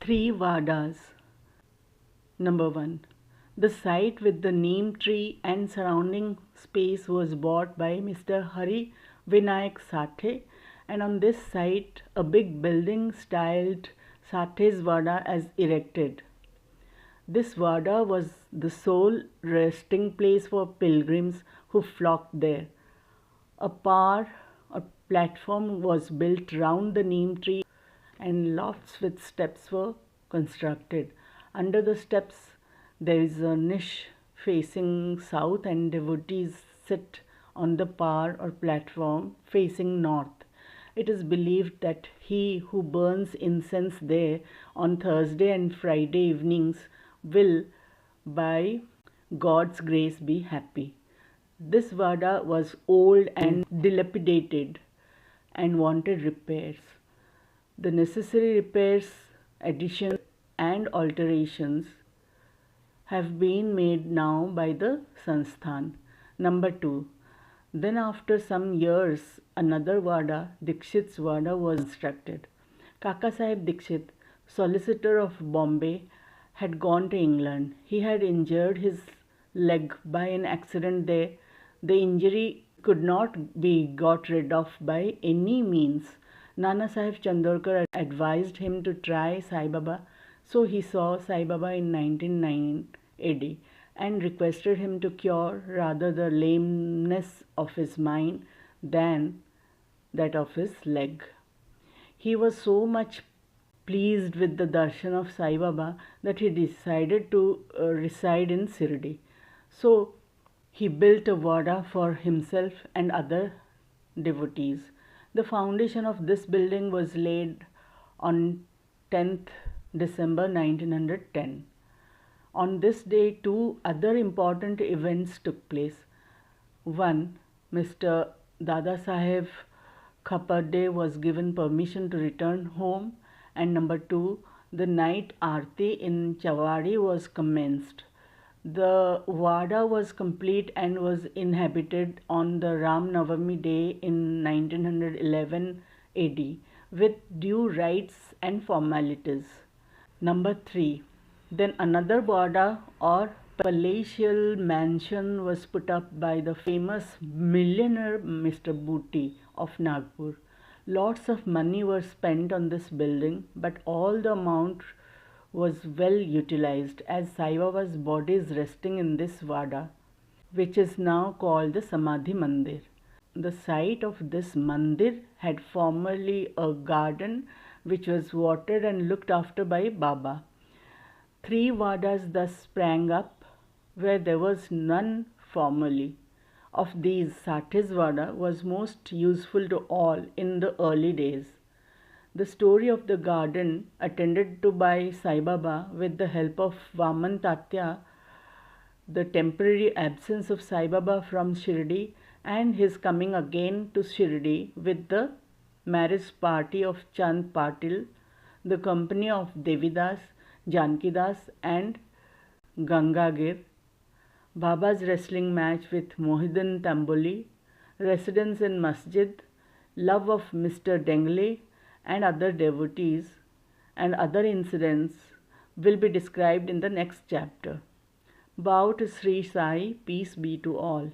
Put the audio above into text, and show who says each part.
Speaker 1: Three Vadas. Number 1. The site with the neem tree and surrounding space was bought by Mr. Hari Vinayak Sathe, and on this site a big building styled Sathe's Vada is erected. This Vada was the sole resting place for pilgrims who flocked there. A platform was built round the neem tree and lofts with steps were constructed. Under the steps there is a niche facing south and devotees sit on the platform facing north. It is believed that he who burns incense there on Thursday and Friday evenings will, by God's grace, be happy. This Vada was old and dilapidated and wanted repairs. The necessary repairs, additions, and alterations have been made now by the Sansthan. Number 2. Then after some years, another Vada, Dikshit's Vada, was constructed. Kaka Sahib Dikshit, solicitor of Bombay, had gone to England. He had injured his leg by an accident there. The injury could not be got rid of by any means. Nana Sahib Chandorkar advised him to try Sai Baba, so he saw Sai Baba in 1909 AD and requested him to cure rather the lameness of his mind than that of his leg. He was so much pleased with the darshan of Sai Baba that he decided to reside in Shirdi. So he built a Vada for himself and other devotees. The foundation of this building was laid on 10th December 1910. On this day, two other important events took place. One, Mr. Dada Saheb Khaparde was given permission to return home, and number 2, the night Aarti in Chawadi was commenced. The Vada was complete and was inhabited on the Ram Navami day in 1911 AD with due rites and formalities. Number 3. Then another Vada or palatial mansion was put up by the famous millionaire Mr. Booty of Nagpur. Lots of money was spent on this building, but all the amount was well utilized, as Sai Baba's body is resting in this Vada, which is now called the Samadhi Mandir. The site of this mandir had formerly a garden which was watered and looked after by Baba. 3 Vadas thus sprang up where there was none formerly. Of these, Sathe's Vada was most useful to all in the early days. The story of the garden, attended to by Sai Baba with the help of Vaman Tatya, the temporary absence of Sai Baba from Shirdi, and his coming again to Shirdi with the marriage party of Chand Patil, the company of Devidas, Jankidas, and Gangagir, Baba's wrestling match with Mohiddin Tamboli, residence in Masjid, love of Mr. Dengle, and other devotees and other incidents will be described in the next chapter. Bow to Sri Sai, peace be to all.